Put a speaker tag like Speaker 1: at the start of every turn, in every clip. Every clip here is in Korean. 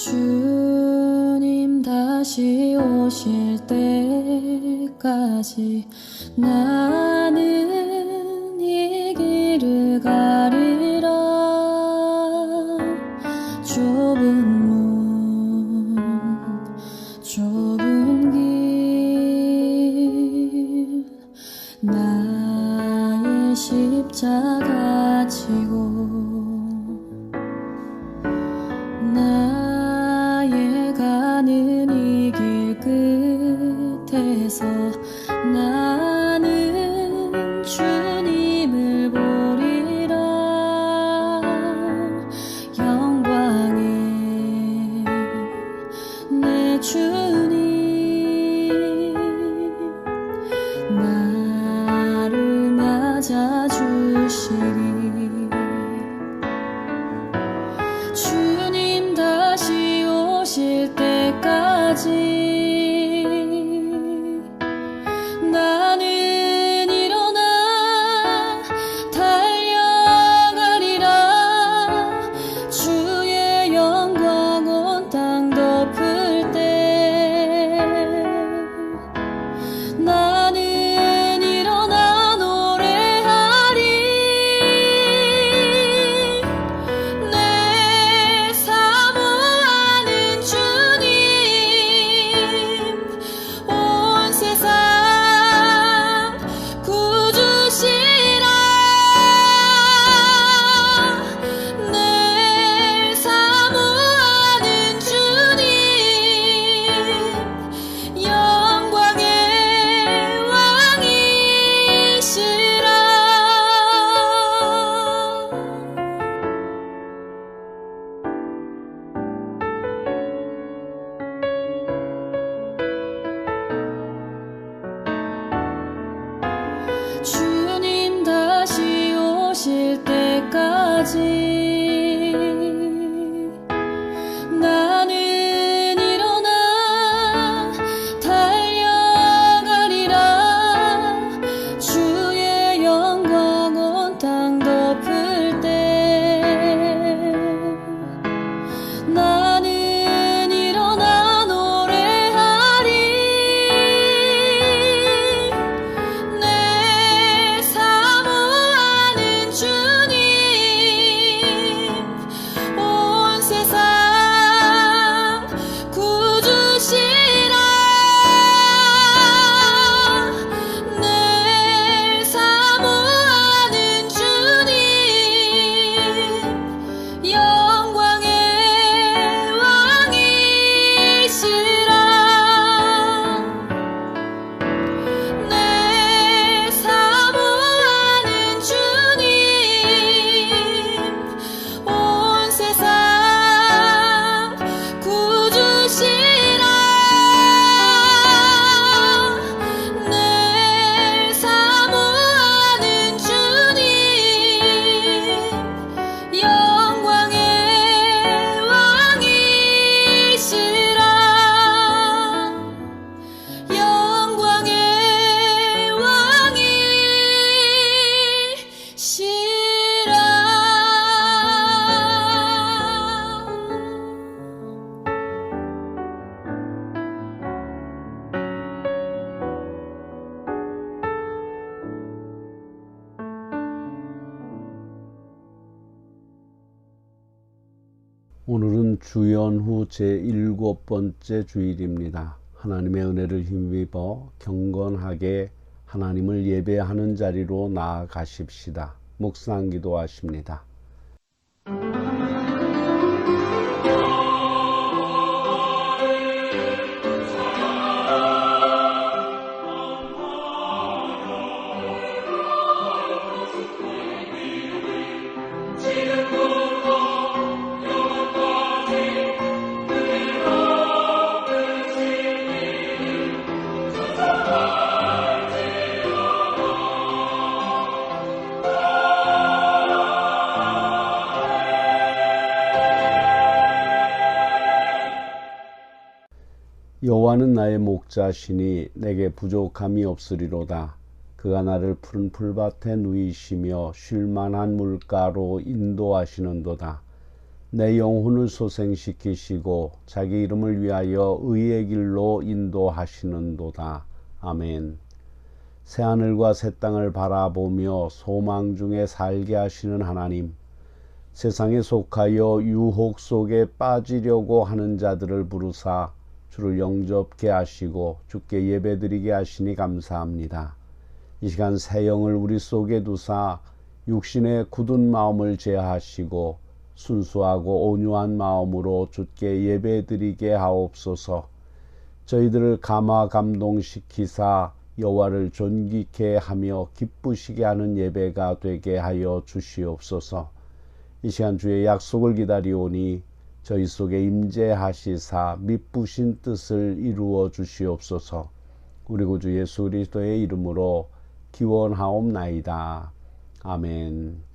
Speaker 1: 주님 다시 오실 때까지 나는 이 길을 가리라. 좁은 문 좁은 길 나의 십자가 지고 나의 가는 이 길 끝에서 나는 주님을 보리라. 영광의 내 주님 나를 맞아주시리. 주님 다시 오실 때까지 나는 일어나 달려가리라. 주의 영광 온 땅 덮을 때 나는 일어나 노래하리. 내 사모하는 주님 온 세상 구주시라. 내 사모하는 주님 영광의 왕이시라. 주님 다시 오실 때까지 나는 일어나 달려가리라. 주의 영광 온 땅 덮을 때 나는 일어나 노래하리. 내 사모하는 주님 온 세상 구주시라. 내 사모하는 주님 영광의 왕이시라. 내 사모하는 주님 온 세상 구주시라. 내 사모하는 주님 영광의 왕이시라. 영광의 왕이시라.
Speaker 2: 오늘은 주연후 제7번째 주일입니다. 하나님의 은혜를 힘입어 경건하게 하나님을 예배하는 자리로 나아가십시다. 묵상 기도하십니다. 여호와는 나의 목자시니 내게 부족함이 없으리로다. 그가 나를 푸른 풀밭에 누이시며 쉴만한 물가로 인도하시는도다. 내 영혼을 소생시키시고 자기 이름을 위하여 의의 길로 인도하시는도다. 아멘. 새하늘과 새 땅을 바라보며 소망 중에 살게 하시는 하나님, 세상에 속하여 유혹 속에 빠지려고 하는 자들을 부르사 주를 영접케 하시고 주께 예배드리게 하시니 감사합니다. 이 시간 새 영을 우리 속에 두사 육신의 굳은 마음을 제하시고 순수하고 온유한 마음으로 주께 예배드리게 하옵소서. 저희들을 감화 감동시키사 여호와를 존귀케 하며 기쁘시게 하는 예배가 되게 하여 주시옵소서. 이 시간 주의 약속을 기다리오니 저희 속에 임재하시사 미쁘신 뜻을 이루어 주시옵소서. 우리 구주 예수 그리스도의 이름으로 기원하옵나이다. 아멘.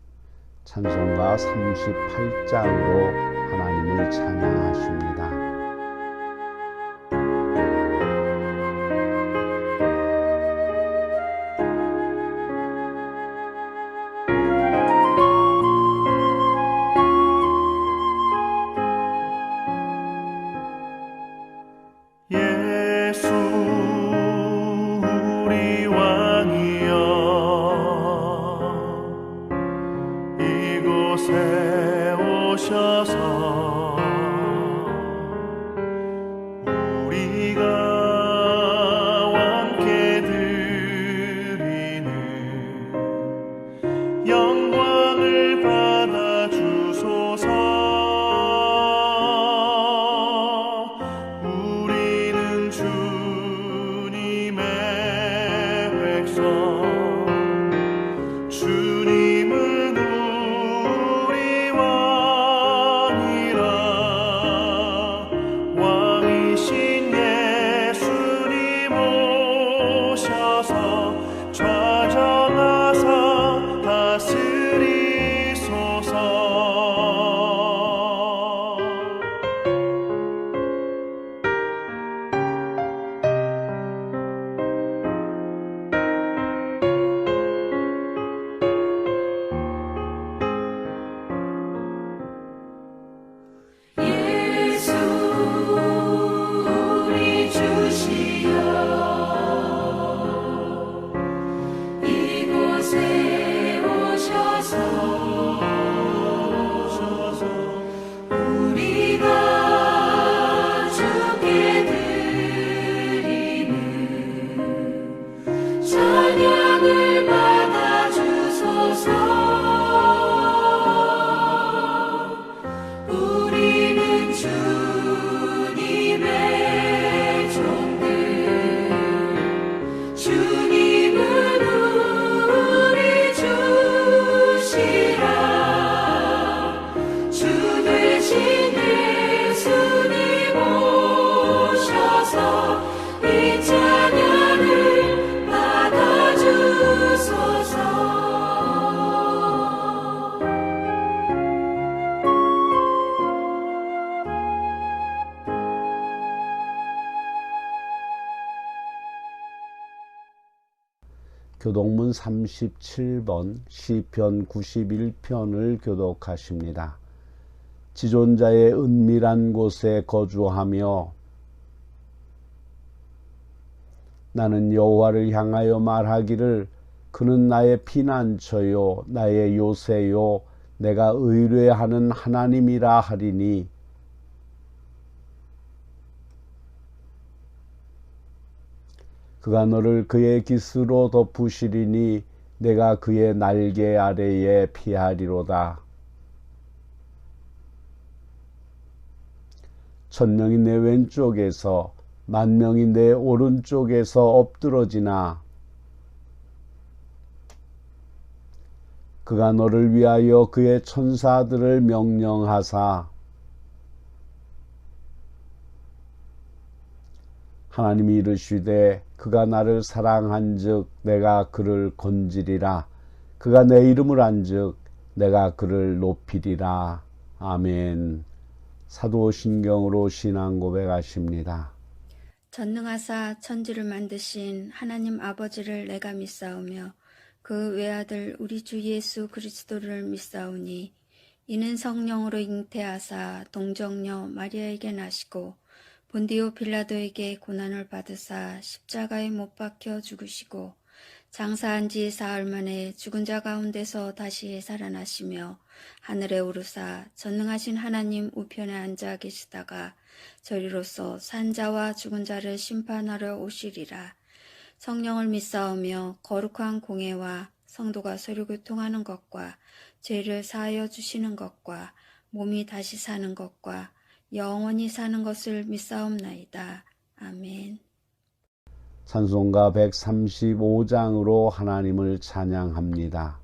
Speaker 2: 찬송가 38장으로 하나님을 찬양하십니다.
Speaker 3: 예수 우리 왕이여 이곳에 오셔서 우리가 함께 드리는 영광을 받아 주소서. 우리는 주님의 백성, 주님은 우리 왕이라. 왕이신 예수님 오셔서 좌정하사 다스리소서.
Speaker 1: 예수 우리 주시여 이곳에 오셔서 우리가 주께 드리는 찬양을 받아 주소서. 우리는 주님의 종들, 주님은 우리 주시라. 주 되신 예수님 오셔서 이 찬양을 받아 주소서.
Speaker 2: 교독문 37번 시편 91편을 교독하십니다. 지존자의 은밀한 곳에 거주하며 나는 여호와를 향하여 말하기를 그는 나의 피난처요 나의 요새요 내가 의뢰하는 하나님이라 하리니 그가 너를 그의 깃으로 덮으시리니 내가 그의 날개 아래에 피하리로다. 천명이 내 왼쪽에서 만명이 내 오른쪽에서 엎드러지나 그가 너를 위하여 그의 천사들을 명령하사 하나님이 이르시되 그가 나를 사랑한즉 내가 그를 건지리라. 그가 내 이름을 안즉 내가 그를 높이리라. 아멘. 사도신경으로 신앙 고백하십니다.
Speaker 4: 전능하사 천지를 만드신 하나님 아버지를 내가 믿사오며 그 외아들 우리 주 예수 그리스도를 믿사오니 이는 성령으로 잉태하사 동정녀 마리아에게 나시고 본디오 빌라도에게 고난을 받으사 십자가에 못 박혀 죽으시고 장사한 지 사흘 만에 죽은 자 가운데서 다시 살아나시며 하늘에 오르사 전능하신 하나님 우편에 앉아 계시다가 저리로서 산 자와 죽은 자를 심판하러 오시리라. 성령을 믿사오며 거룩한 공예와 성도가 서로 교통하는 것과 죄를 사하여 주시는 것과 몸이 다시 사는 것과 영원히 사는 것을 믿사옵나이다. 아멘.
Speaker 2: 찬송가 135장으로 하나님을 찬양합니다.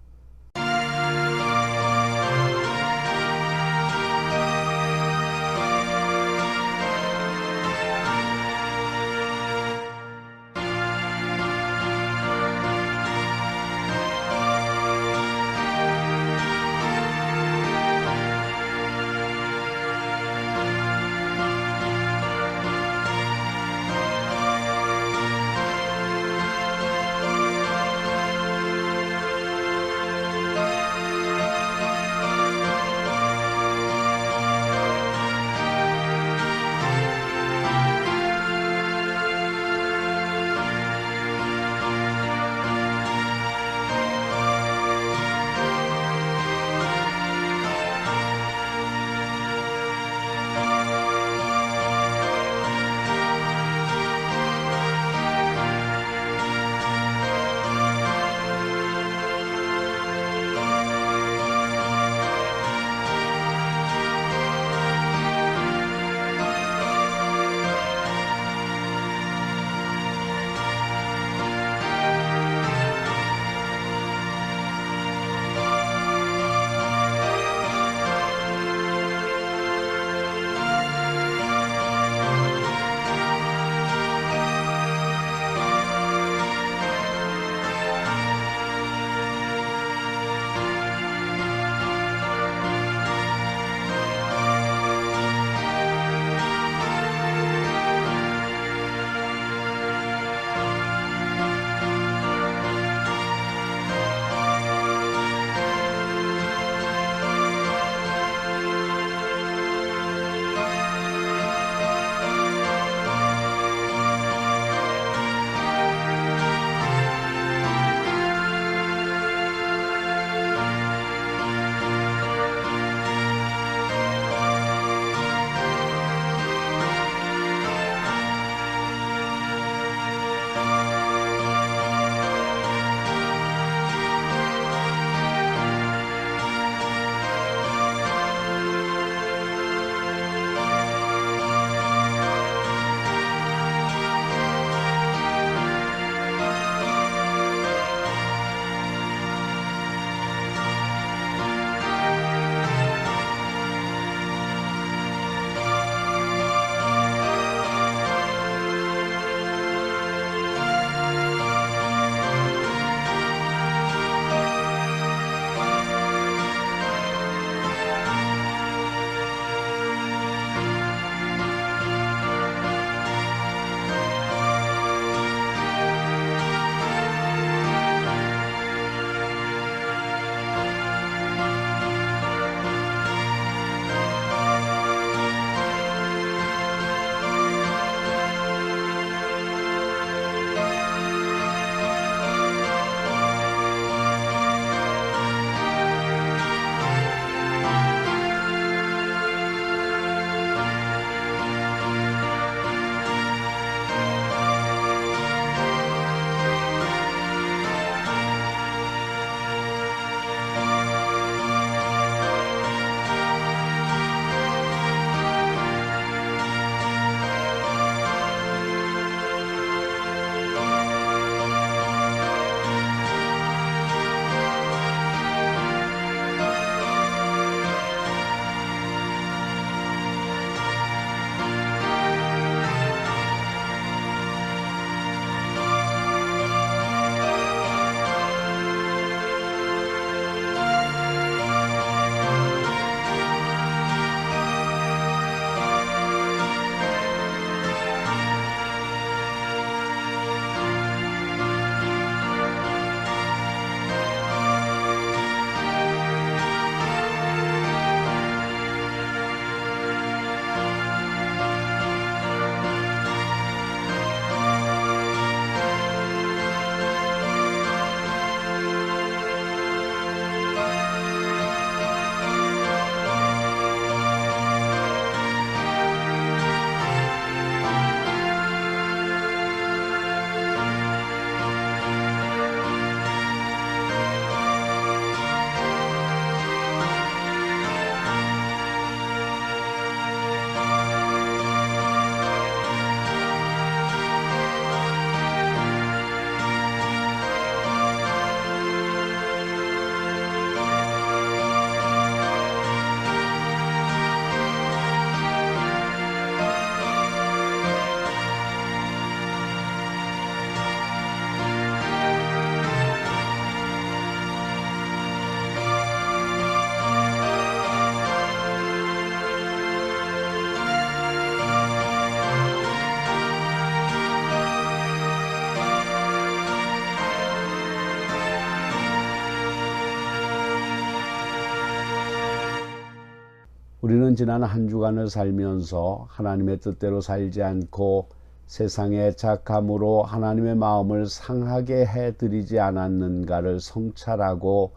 Speaker 2: 우리는 지난 한 주간을 살면서 하나님의 뜻대로 살지 않고 세상의 착함으로 하나님의 마음을 상하게 해드리지 않았는가를 성찰하고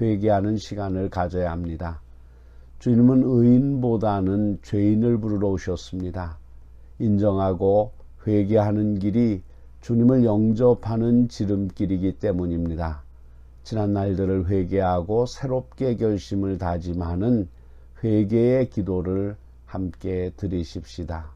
Speaker 2: 회개하는 시간을 가져야 합니다. 주님은 의인보다는 죄인을 부르러 오셨습니다. 인정하고 회개하는 길이 주님을 영접하는 지름길이기 때문입니다. 지난 날들을 회개하고 새롭게 결심을 다짐하는 회개의 기도를 함께 드리십시다.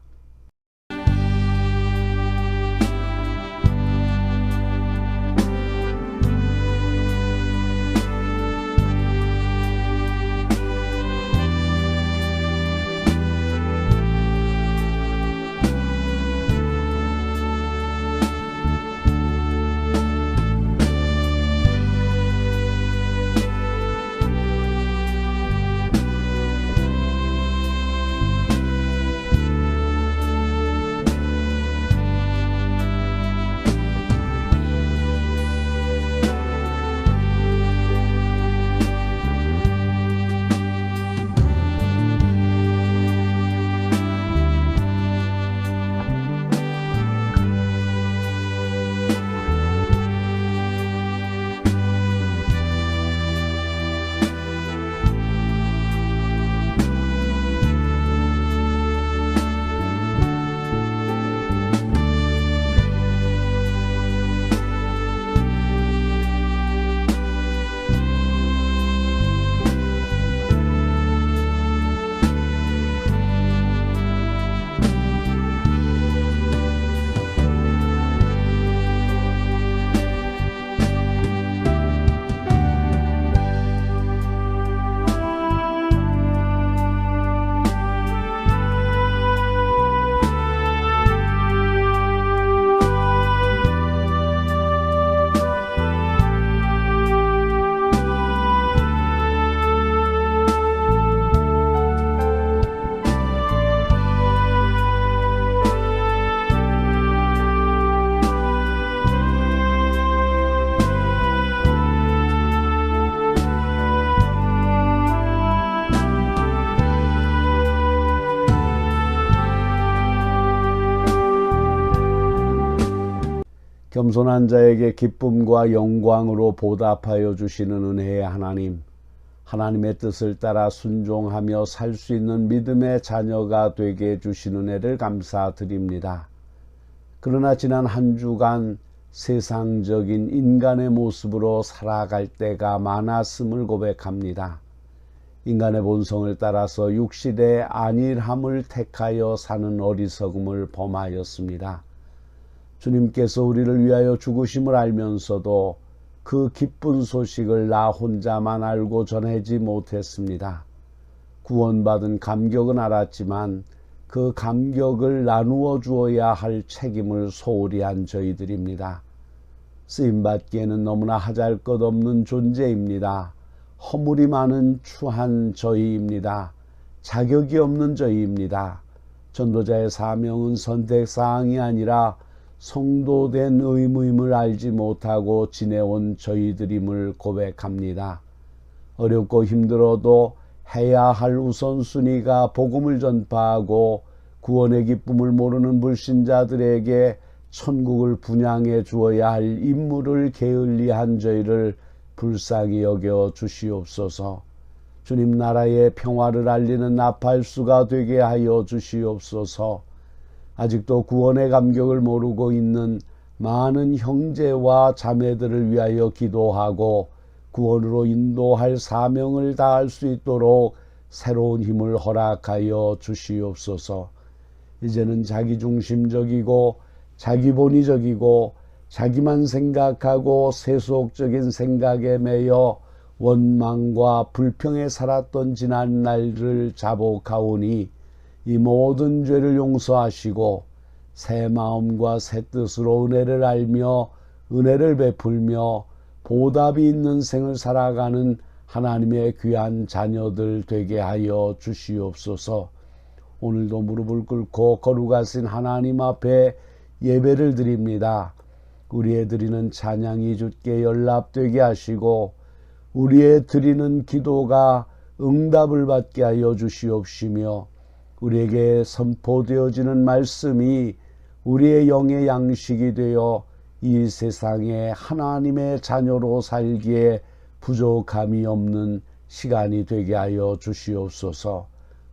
Speaker 2: 겸손한 자에게 기쁨과 영광으로 보답하여 주시는 은혜의 하나님, 하나님의 뜻을 따라 순종하며 살 수 있는 믿음의 자녀가 되게 해주신 은혜를 감사드립니다. 그러나 지난 한 주간 세상적인 인간의 모습으로 살아갈 때가 많았음을 고백합니다. 인간의 본성을 따라서 육신의 안일함을 택하여 사는 어리석음을 범하였습니다. 주님께서 우리를 위하여 죽으심을 알면서도 그 기쁜 소식을 나 혼자만 알고 전하지 못했습니다. 구원받은 감격은 알았지만 그 감격을 나누어 주어야 할 책임을 소홀히 한 저희들입니다. 쓰임받기에는 너무나 하잘것없는 존재입니다. 허물이 많은 추한 저희입니다. 자격이 없는 저희입니다. 전도자의 사명은 선택사항이 아니라 성도된 의무임을 알지 못하고 지내온 저희들임을 고백합니다. 어렵고 힘들어도 해야 할 우선순위가 복음을 전파하고 구원의 기쁨을 모르는 불신자들에게 천국을 분양해 주어야 할 임무를 게을리한 저희를 불쌍히 여겨 주시옵소서. 주님 나라의 평화를 알리는 나팔수가 되게 하여 주시옵소서. 아직도 구원의 감격을 모르고 있는 많은 형제와 자매들을 위하여 기도하고 구원으로 인도할 사명을 다할 수 있도록 새로운 힘을 허락하여 주시옵소서. 이제는 자기중심적이고 자기본위적이고 자기만 생각하고 세속적인 생각에 매여 원망과 불평에 살았던 지난 날을 자복하오니 이 모든 죄를 용서하시고 새 마음과 새 뜻으로 은혜를 알며 은혜를 베풀며 보답이 있는 생을 살아가는 하나님의 귀한 자녀들 되게 하여 주시옵소서. 오늘도 무릎을 꿇고 거룩하신 하나님 앞에 예배를 드립니다. 우리의 드리는 찬양이 주께 연락되게 하시고 우리의 드리는 기도가 응답을 받게 하여 주시옵시며 우리에게 선포되어지는 말씀이 우리의 영의 양식이 되어 이 세상에 하나님의 자녀로 살기에 부족함이 없는 시간이 되게 하여 주시옵소서.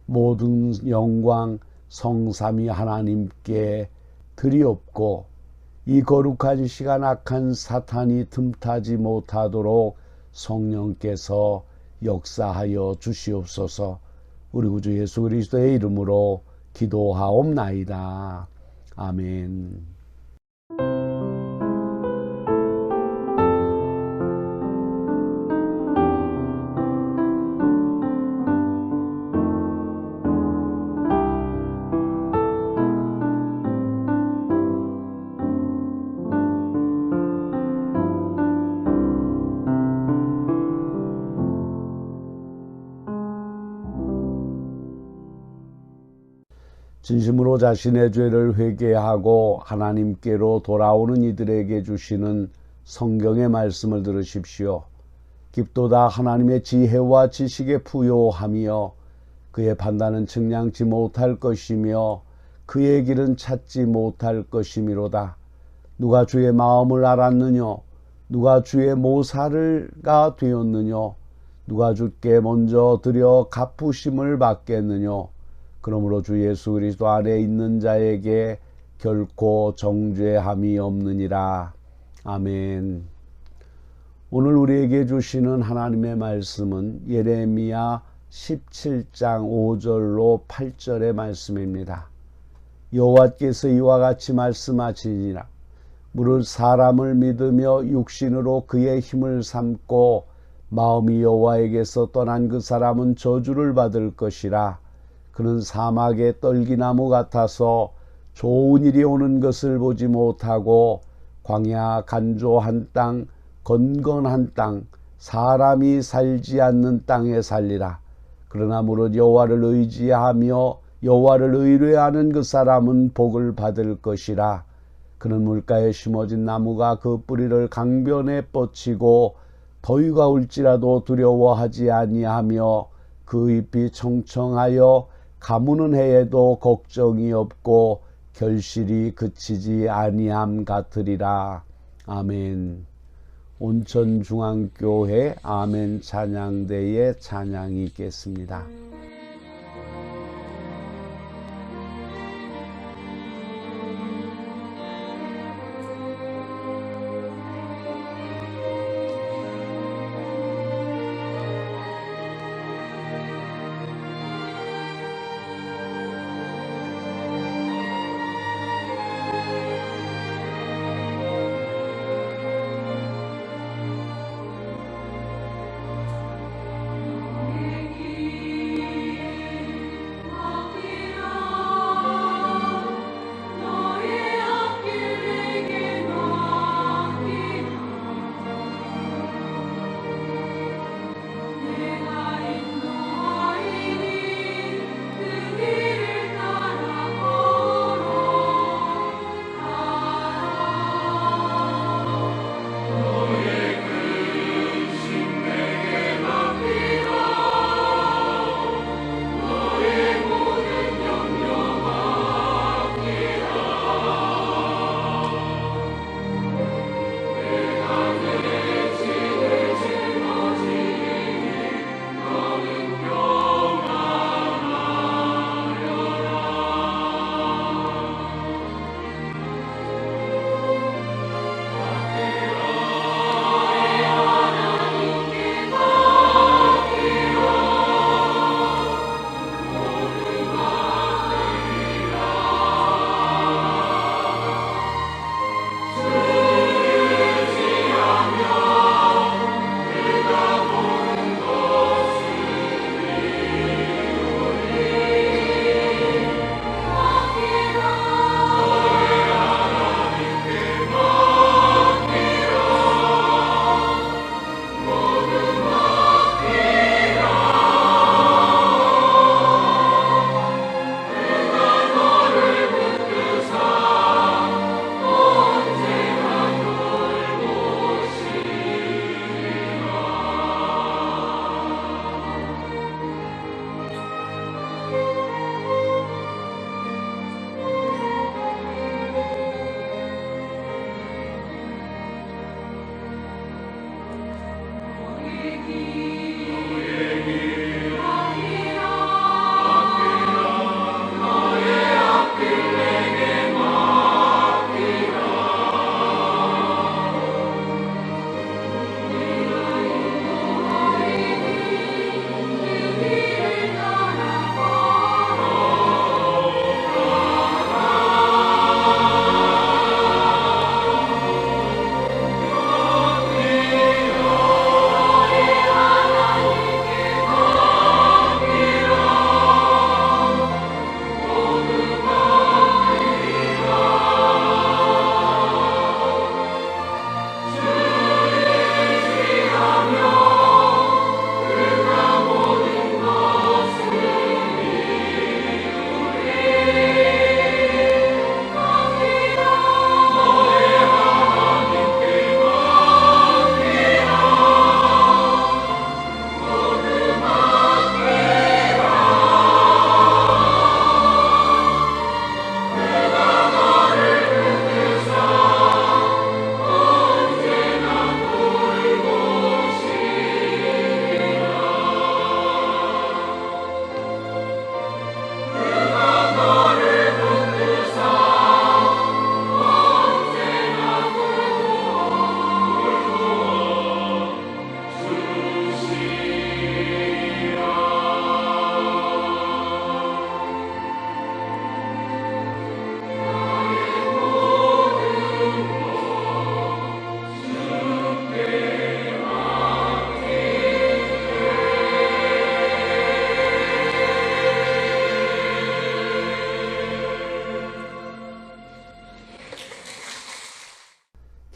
Speaker 2: 모든 영광 성삼위 하나님께 드리옵고 이 거룩한 시간 악한 사탄이 틈타지 못하도록 성령께서 역사하여 주시옵소서. 우리 구주 예수 그리스도의 이름으로 기도하옵나이다. 아멘. 진심으로 자신의 죄를 회개하고 하나님께로 돌아오는 이들에게 주시는 성경의 말씀을 들으십시오. 깊도다 하나님의 지혜와 지식에 부요하며 그의 판단은 측량치 못할 것이며 그의 길은 찾지 못할 것이미로다. 누가 주의 마음을 알았느뇨? 누가 주의 모사가 되었느뇨? 누가 주께 먼저 드려 갚으심을 받겠느뇨? 그러므로 주 예수 그리스도 안에 있는 자에게 결코 정죄함이 없느니라. 아멘. 오늘 우리에게 주시는 하나님의 말씀은 예레미야 17장 5절로 8절의 말씀입니다. 여호와께서 이와 같이 말씀하시니라. 무릇 사람을 믿으며 육신으로 그의 힘을 삼고 마음이 여호와에게서 떠난 그 사람은 저주를 받을 것이라. 그는 사막의 떨기나무 같아서 좋은 일이 오는 것을 보지 못하고 광야 간조한 땅, 건건한 땅, 사람이 살지 않는 땅에 살리라. 그러나 무릇 여호와를 의지하며 여호와를 의뢰하는 그 사람은 복을 받을 것이라. 그는 물가에 심어진 나무가 그 뿌리를 강변에 뻗치고 더위가 올지라도 두려워하지 아니하며 그 잎이 청청하여 가무는 해에도 걱정이 없고 결실이 그치지 아니함 같으리라. 아멘. 온천중앙교회 아멘 찬양대의 찬양이 있겠습니다.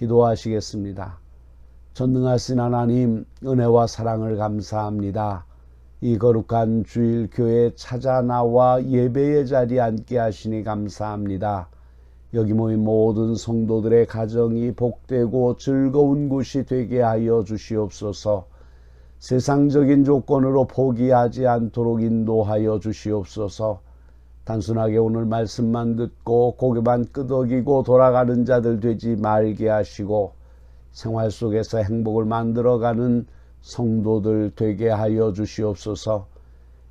Speaker 2: 기도하시겠습니다. 전능하신 하나님, 은혜와 사랑을 감사합니다. 이 거룩한 주일 교회에 찾아 나와 예배의 자리에 앉게 하시니 감사합니다. 여기 모인 모든 성도들의 가정이 복되고 즐거운 곳이 되게 하여 주시옵소서. 세상적인 조건으로 포기하지 않도록 인도하여 주시옵소서. 단순하게 오늘 말씀만 듣고 고개만 끄덕이고 돌아가는 자들 되지 말게 하시고 생활 속에서 행복을 만들어가는 성도들 되게 하여 주시옵소서.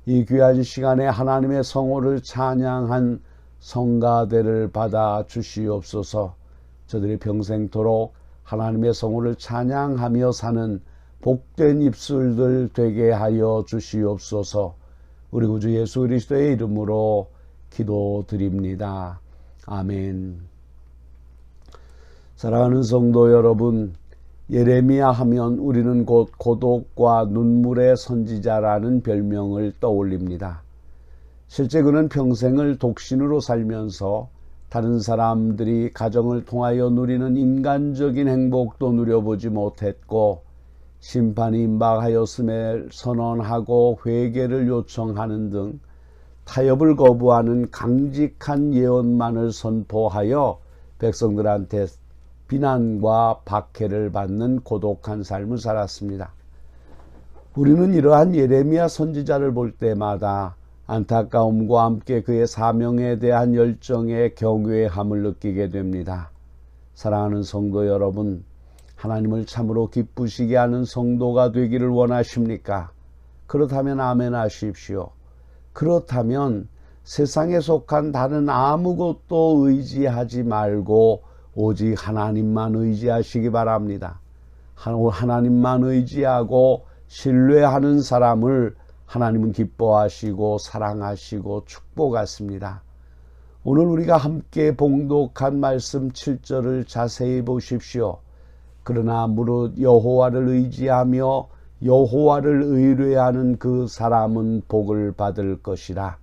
Speaker 2: 이 귀한 시간에 하나님의 성호를 찬양한 성가대를 받아 주시옵소서. 저들이 평생토록 하나님의 성호를 찬양하며 사는 복된 입술들 되게 하여 주시옵소서. 우리 구주 예수 그리스도의 이름으로 기도드립니다. 아멘. 사랑하는 성도 여러분, 예레미야 하면 우리는 곧 고독과 눈물의 선지자라는 별명을 떠올립니다. 실제 그는 평생을 독신으로 살면서 다른 사람들이 가정을 통하여 누리는 인간적인 행복도 누려보지 못했고 심판이 임박하였음을 선언하고 회개를 요청하는 등 타협을 거부하는 강직한 예언만을 선포하여 백성들한테 비난과 박해를 받는 고독한 삶을 살았습니다. 우리는 이러한 예레미야 선지자를 볼 때마다 안타까움과 함께 그의 사명에 대한 열정의 경외함을 느끼게 됩니다. 사랑하는 성도 여러분, 하나님을 참으로 기쁘시게 하는 성도가 되기를 원하십니까? 그렇다면 아멘 하십시오. 그렇다면 세상에 속한 다른 아무것도 의지하지 말고 오직 하나님만 의지하시기 바랍니다. 하나님만 의지하고 신뢰하는 사람을 하나님은 기뻐하시고 사랑하시고 축복하십니다. 오늘 우리가 함께 봉독한 말씀 7절을 자세히 보십시오. 그러나 무릇 여호와를 의지하며 여호와를 의뢰하는 그 사람은 복을 받을 것이라.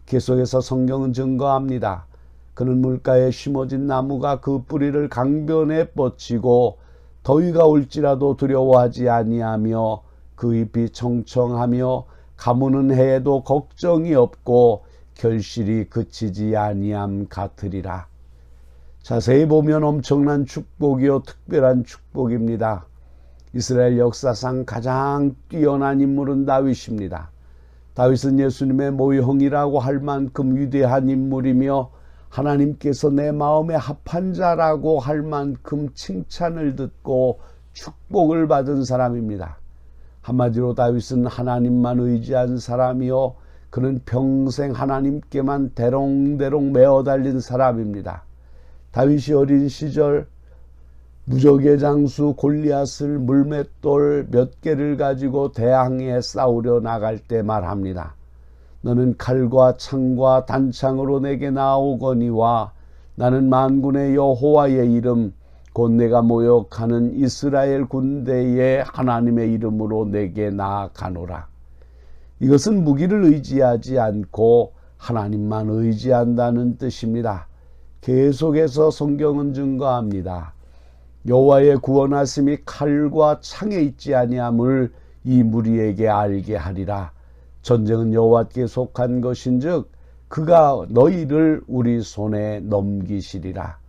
Speaker 2: 계속해서 성경은 증거합니다. 그는 물가에 심어진 나무가 그 뿌리를 강변에 뻗치고 더위가 올지라도 두려워하지 아니하며 그 잎이 청청하며 가무는 해에도 걱정이 없고 결실이 그치지 아니함 같으리라. 자세히 보면 엄청난 축복이요 특별한 축복입니다. 이스라엘 역사상 가장 뛰어난 인물은 다윗입니다. 다윗은 예수님의 모형이라고 할 만큼 위대한 인물이며 하나님께서 내 마음에 합한 자라고 할 만큼 칭찬을 듣고 축복을 받은 사람입니다. 한마디로 다윗은 하나님만 의지한 사람이요 그는 평생 하나님께만 대롱대롱 매어 달린 사람입니다. 다윗이 어린 시절 무적의 장수 골리앗을 물맷돌 몇 개를 가지고 대항해 싸우려 나갈 때 말합니다. 너는 칼과 창과 단창으로 내게 나아오거니와 나는 만군의 여호와의 이름 곧 내가 모욕하는 이스라엘 군대의 하나님의 이름으로 내게 나아가노라. 이것은 무기를 의지하지 않고 하나님만 의지한다는 뜻입니다. 계속해서 성경은 증거합니다. 여호와의 구원하심이 칼과 창에 있지 아니함을 이 무리에게 알게 하리라. 전쟁은 여호와께 속한 것인즉 그가 너희를 우리 손에 넘기시리라.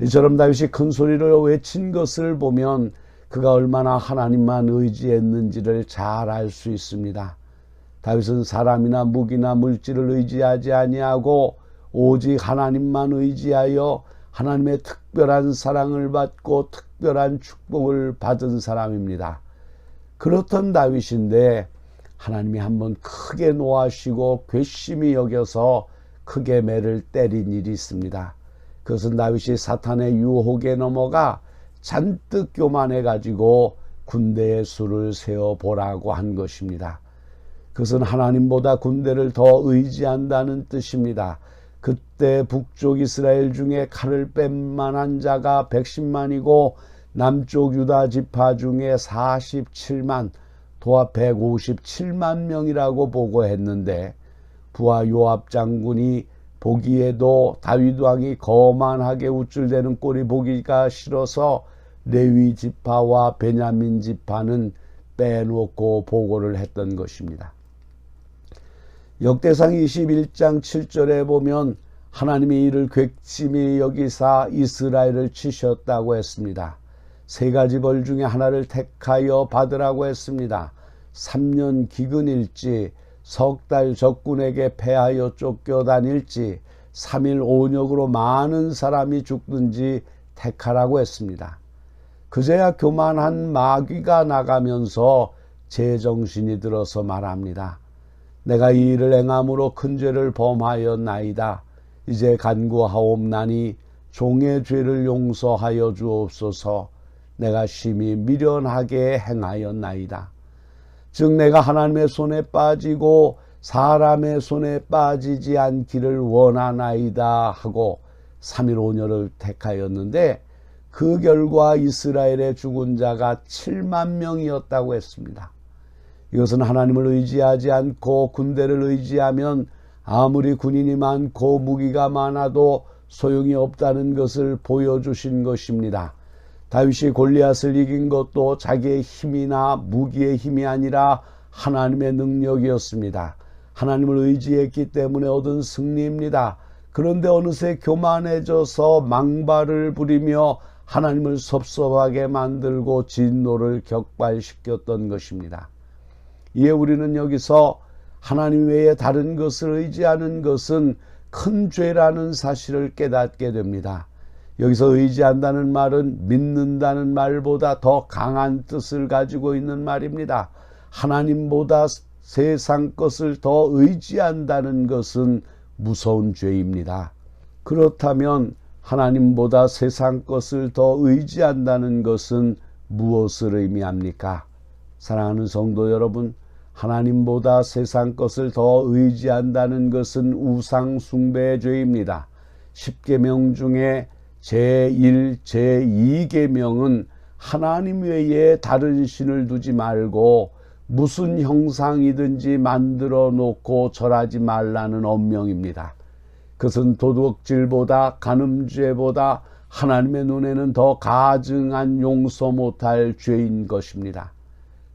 Speaker 2: 이처럼 다윗이 큰 소리로 외친 것을 보면 그가 얼마나 하나님만 의지했는지를 잘 알 수 있습니다. 다윗은 사람이나 무기나 물질을 의지하지 아니하고 오직 하나님만 의지하여 하나님의 특별한 사랑을 받고 특별한 축복을 받은 사람입니다. 그렇던 다윗인데 하나님이 한번 크게 노하시고 괘씸히 여겨서 크게 매를 때린 일이 있습니다. 그것은 다윗이 사탄의 유혹에 넘어가 잔뜩 교만해 가지고 군대의 수를 세어보라고 한 것입니다. 그것은 하나님보다 군대를 더 의지한다는 뜻입니다. 그때 북쪽 이스라엘 중에 칼을 뺀 만한 자가 110만이고 남쪽 유다 지파 중에 47만, 도합 157만 명이라고 보고했는데 부하 요압 장군이 보기에도 다윗 왕이 거만하게 우쭐대는 꼴이 보기가 싫어서 레위 지파와 베냐민 지파는 빼놓고 보고를 했던 것입니다. 역대상 21장 7절에 보면 하나님이 이를 괘씸히 여기사 이스라엘을 치셨다고 했습니다. 세 가지 벌 중에 하나를 택하여 받으라고 했습니다. 3년 기근일지, 석 달 적군에게 패하여 쫓겨다닐지, 3일 온역으로 많은 사람이 죽든지 택하라고 했습니다. 그제야 교만한 마귀가 나가면서 제정신이 들어서 말합니다. 내가 이 일을 행함으로 큰 죄를 범하였나이다. 이제 간구하옵나니 종의 죄를 용서하여 주옵소서. 내가 심히 미련하게 행하였나이다. 즉 내가 하나님의 손에 빠지고 사람의 손에 빠지지 않기를 원하나이다 하고 3일 온열을 택하였는데 그 결과 이스라엘의 죽은 자가 7만 명이었다고 했습니다. 이것은 하나님을 의지하지 않고 군대를 의지하면 아무리 군인이 많고 무기가 많아도 소용이 없다는 것을 보여주신 것입니다. 다윗이 골리앗을 이긴 것도 자기의 힘이나 무기의 힘이 아니라 하나님의 능력이었습니다. 하나님을 의지했기 때문에 얻은 승리입니다. 그런데 어느새 교만해져서 망발을 부리며 하나님을 섭섭하게 만들고 진노를 격발시켰던 것입니다. 이에 우리는 여기서 하나님 외에 다른 것을 의지하는 것은 큰 죄라는 사실을 깨닫게 됩니다. 여기서 의지한다는 말은 믿는다는 말보다 더 강한 뜻을 가지고 있는 말입니다. 하나님보다 세상 것을 더 의지한다는 것은 무서운 죄입니다. 그렇다면 하나님보다 세상 것을 더 의지한다는 것은 무엇을 의미합니까? 사랑하는 성도 여러분, 하나님보다 세상 것을 더 의지한다는 것은 우상 숭배의 죄입니다. 10계명 중에 제1, 제2계명은 하나님 외에 다른 신을 두지 말고 무슨 형상이든지 만들어 놓고 절하지 말라는 엄명입니다. 그것은 도둑질보다 간음죄보다 하나님의 눈에는 더 가증한 용서 못할 죄인 것입니다.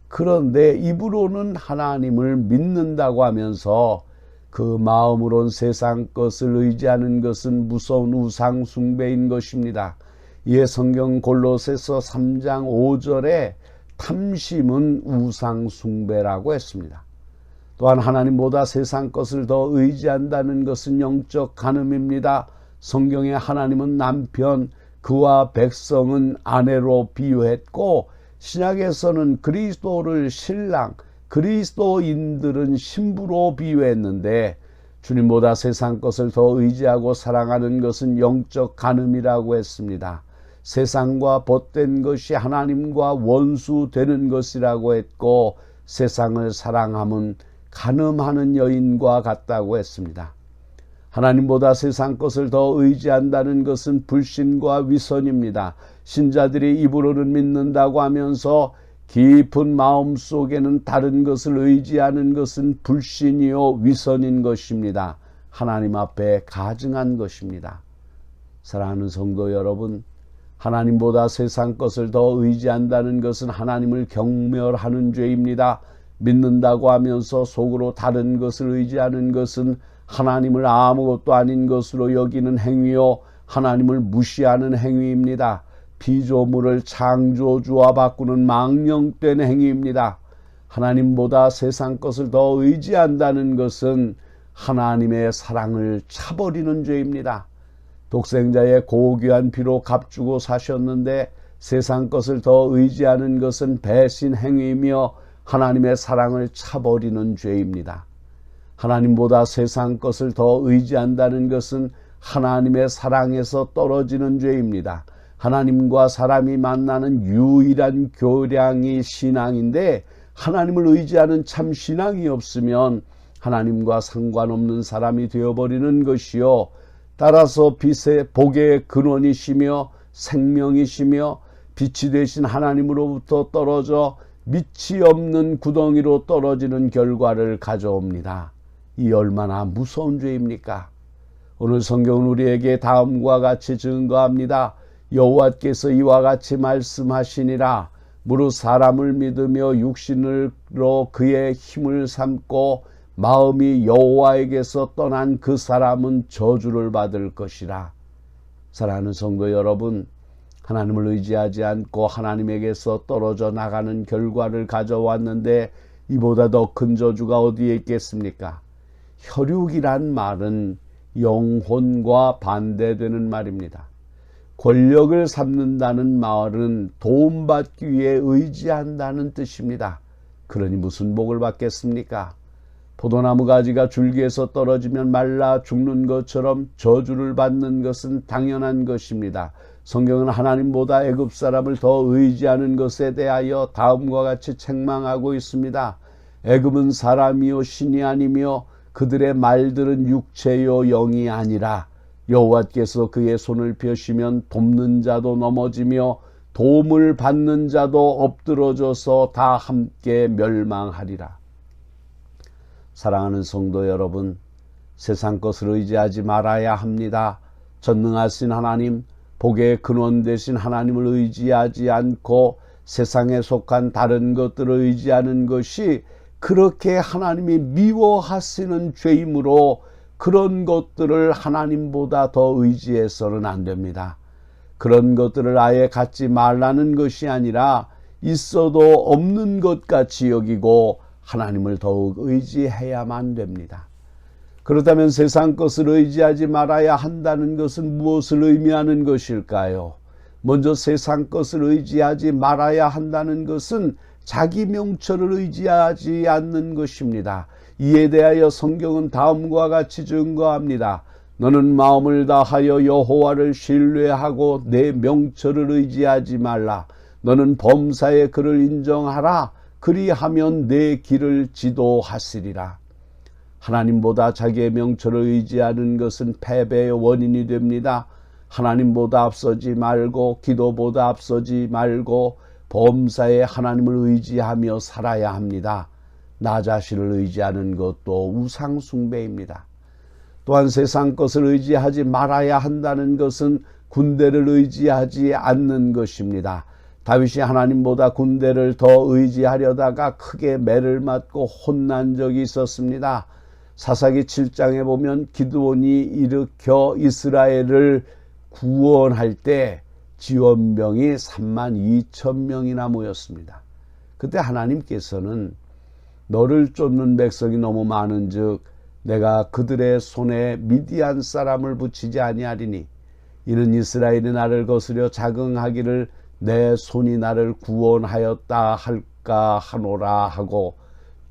Speaker 2: 그런데 입으로는 하나님을 믿는다고 하면서 그 마음으론 세상 것을 의지하는 것은 무서운 우상 숭배인 것입니다. 이에 성경 골로새서 3장 5절에 탐심은 우상 숭배라고 했습니다. 또한 하나님보다 세상 것을 더 의지한다는 것은 영적 간음입니다. 성경에 하나님은 남편, 그와 백성은 아내로 비유했고 신약에서는 그리스도를 신랑, 그리스도인들은 신부로 비유했는데 주님보다 세상 것을 더 의지하고 사랑하는 것은 영적 간음이라고 했습니다. 세상과 벗된 것이 하나님과 원수 되는 것이라고 했고 세상을 사랑함은 간음하는 여인과 같다고 했습니다. 하나님보다 세상 것을 더 의지한다는 것은 불신과 위선입니다. 신자들이 입으로는 믿는다고 하면서 깊은 마음 속에는 다른 것을 의지하는 것은 불신이요 위선인 것입니다. 하나님 앞에 가증한 것입니다. 사랑하는 성도 여러분, 하나님보다 세상 것을 더 의지한다는 것은 하나님을 경멸하는 죄입니다. 믿는다고 하면서 속으로 다른 것을 의지하는 것은 하나님을 아무것도 아닌 것으로 여기는 행위요 하나님을 무시하는 행위입니다. 피조물을 창조주와 바꾸는 망령된 행위입니다. 하나님보다 세상 것을 더 의지한다는 것은 하나님의 사랑을 차버리는 죄입니다. 독생자의 고귀한 피로 값주고 사셨는데 세상 것을 더 의지하는 것은 배신 행위이며 하나님의 사랑을 차버리는 죄입니다. 하나님보다 세상 것을 더 의지한다는 것은 하나님의 사랑에서 떨어지는 죄입니다. 하나님과 사람이 만나는 유일한 교량이 신앙인데 하나님을 의지하는 참 신앙이 없으면 하나님과 상관없는 사람이 되어버리는 것이요 따라서 빛의 복의 근원이시며 생명이시며 빛이 되신 하나님으로부터 떨어져 밑이 없는 구덩이로 떨어지는 결과를 가져옵니다. 이 얼마나 무서운 죄입니까? 오늘 성경은 우리에게 다음과 같이 증거합니다. 여호와께서 이와 같이 말씀하시니라. 무릇 사람을 믿으며 육신으로 그의 힘을 삼고 마음이 여호와에게서 떠난 그 사람은 저주를 받을 것이라. 사랑하는 성도 여러분, 하나님을 의지하지 않고 하나님에게서 떨어져 나가는 결과를 가져왔는데 이보다 더 큰 저주가 어디에 있겠습니까? 혈육이란 말은 영혼과 반대되는 말입니다. 권력을 삼는다는 말은 도움받기 위해 의지한다는 뜻입니다. 그러니 무슨 복을 받겠습니까? 포도나무 가지가 줄기에서 떨어지면 말라 죽는 것처럼 저주를 받는 것은 당연한 것입니다. 성경은 하나님보다 애굽 사람을 더 의지하는 것에 대하여 다음과 같이 책망하고 있습니다. 애굽은 사람이요 신이 아니며 그들의 말들은 육체요 영이 아니라 여호와께서 그의 손을 펴시면 돕는 자도 넘어지며 도움을 받는 자도 엎드러져서 다 함께 멸망하리라. 사랑하는 성도 여러분, 세상 것을 의지하지 말아야 합니다. 전능하신 하나님, 복의 근원 되신 하나님을 의지하지 않고 세상에 속한 다른 것들을 의지하는 것이 그렇게 하나님이 미워하시는 죄이므로 그런 것들을 하나님보다 더 의지해서는 안 됩니다. 그런 것들을 아예 갖지 말라는 것이 아니라 있어도 없는 것 같이 여기고 하나님을 더욱 의지해야만 됩니다. 그렇다면 세상 것을 의지하지 말아야 한다는 것은 무엇을 의미하는 것일까요? 먼저 세상 것을 의지하지 말아야 한다는 것은 자기 명철을 의지하지 않는 것입니다. 이에 대하여 성경은 다음과 같이 증거합니다. 너는 마음을 다하여 여호와를 신뢰하고 내 명철을 의지하지 말라. 너는 범사에 그를 인정하라. 그리하면 내 길을 지도하시리라. 하나님보다 자기의 명철을 의지하는 것은 패배의 원인이 됩니다. 하나님보다 앞서지 말고 기도보다 앞서지 말고 범사에 하나님을 의지하며 살아야 합니다. 나 자신을 의지하는 것도 우상 숭배입니다. 또한 세상 것을 의지하지 말아야 한다는 것은 군대를 의지하지 않는 것입니다. 다윗이 하나님보다 군대를 더 의지하려다가 크게 매를 맞고 혼난 적이 있었습니다. 사사기 7장에 보면 기드온이 일으켜 이스라엘을 구원할 때 지원병이 32,000명이나 모였습니다. 그때 하나님께서는 너를 쫓는 백성이 너무 많은즉 내가 그들의 손에 미디안 사람을 붙이지 아니하리니 이는 이스라엘이 나를 거스려 자긍하기를 내 손이 나를 구원하였다 할까 하노라 하고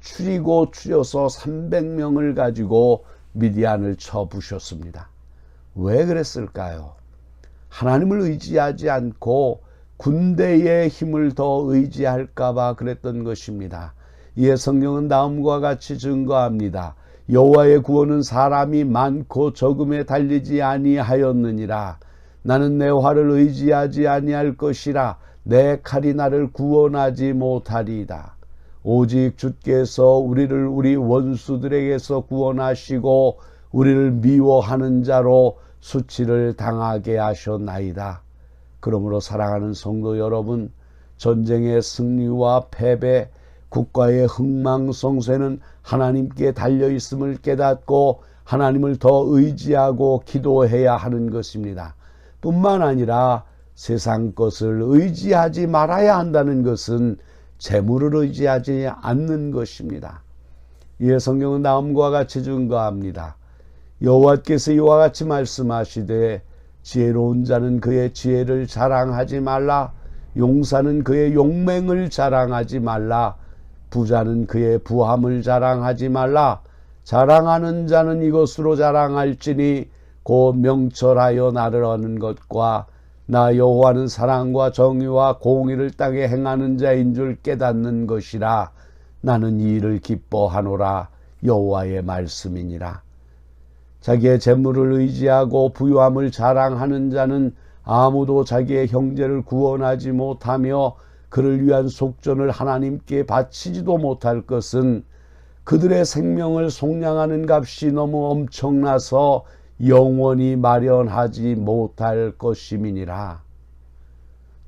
Speaker 2: 추리고 추려서 300명을 가지고 미디안을 쳐 부셨습니다. 왜 그랬을까요? 하나님을 의지하지 않고 군대의 힘을 더 의지할까 봐 그랬던 것입니다. 이에 성경은 다음과 같이 증거합니다. 여호와의 구원은 사람이 많고 적음에 달리지 아니하였느니라. 나는 내 활을 의지하지 아니할 것이라. 내 칼이 나를 구원하지 못하리이다. 오직 주께서 우리를 우리 원수들에게서 구원하시고 우리를 미워하는 자로 수치를 당하게 하셨나이다. 그러므로 사랑하는 성도 여러분, 전쟁의 승리와 패배, 국가의 흥망성쇠는 하나님께 달려있음을 깨닫고 하나님을 더 의지하고 기도해야 하는 것입니다. 뿐만 아니라 세상 것을 의지하지 말아야 한다는 것은 재물을 의지하지 않는 것입니다. 이에 성경은 다음과 같이 증거합니다. 여호와께서 이와 같이 말씀하시되 지혜로운 자는 그의 지혜를 자랑하지 말라. 용사는 그의 용맹을 자랑하지 말라. 부자는 그의 부함을 자랑하지 말라. 자랑하는 자는 이것으로 자랑할지니 곧 명철하여 나를 아는 것과 나 여호와는 사랑과 정의와 공의를 땅에 행하는 자인 줄 깨닫는 것이라. 나는 이 일을 기뻐하노라. 여호와의 말씀이니라. 자기의 재물을 의지하고 부유함을 자랑하는 자는 아무도 자기의 형제를 구원하지 못하며 그를 위한 속전을 하나님께 바치지도 못할 것은 그들의 생명을 속량하는 값이 너무 엄청나서 영원히 마련하지 못할 것임이니라.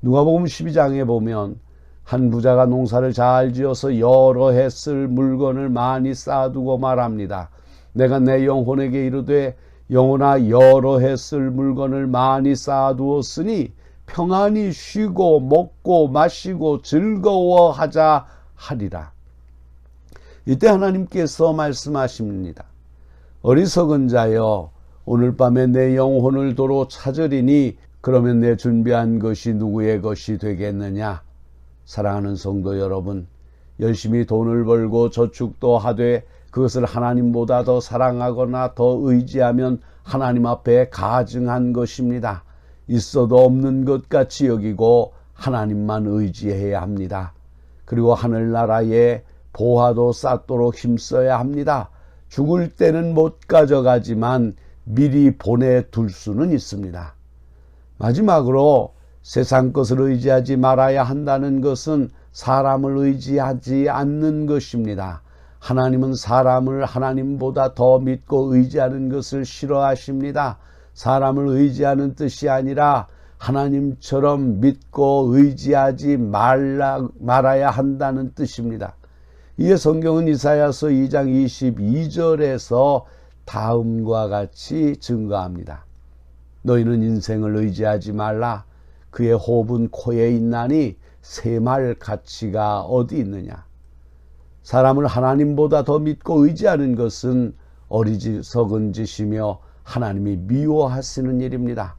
Speaker 2: 누가복음 12장에 보면 한 부자가 농사를 잘 지어서 여러 해 쓸 물건을 많이 쌓아두고 말합니다. 내가 내 영혼에게 이르되 영혼아, 여러 해 쓸 물건을 많이 쌓아두었으니 평안히 쉬고 먹고 마시고 즐거워하자 하리라. 이때 하나님께서 말씀하십니다. 어리석은 자여, 오늘 밤에 내 영혼을 도로 찾으리니 그러면 내 준비한 것이 누구의 것이 되겠느냐. 사랑하는 성도 여러분, 열심히 돈을 벌고 저축도 하되 그것을 하나님보다 더 사랑하거나 더 의지하면 하나님 앞에 가증한 것입니다. 있어도 없는 것 같이 여기고 하나님만 의지해야 합니다. 그리고 하늘나라에 보화도 쌓도록 힘써야 합니다. 죽을 때는 못 가져가지만 미리 보내둘 수는 있습니다. 마지막으로 세상 것을 의지하지 말아야 한다는 것은 사람을 의지하지 않는 것입니다. 하나님은 사람을 하나님보다 더 믿고 의지하는 것을 싫어하십니다. 사람을 의지하는 뜻이 아니라 하나님처럼 믿고 의지하지 말아야 한다는 뜻입니다. 이에 성경은 이사야서 2장 22절에서 다음과 같이 증거합니다. 너희는 인생을 의지하지 말라. 그의 호흡은 코에 있나니 새말 가치가 어디 있느냐. 사람을 하나님보다 더 믿고 의지하는 것은 어리석은 짓이며 하나님이 미워하시는 일입니다.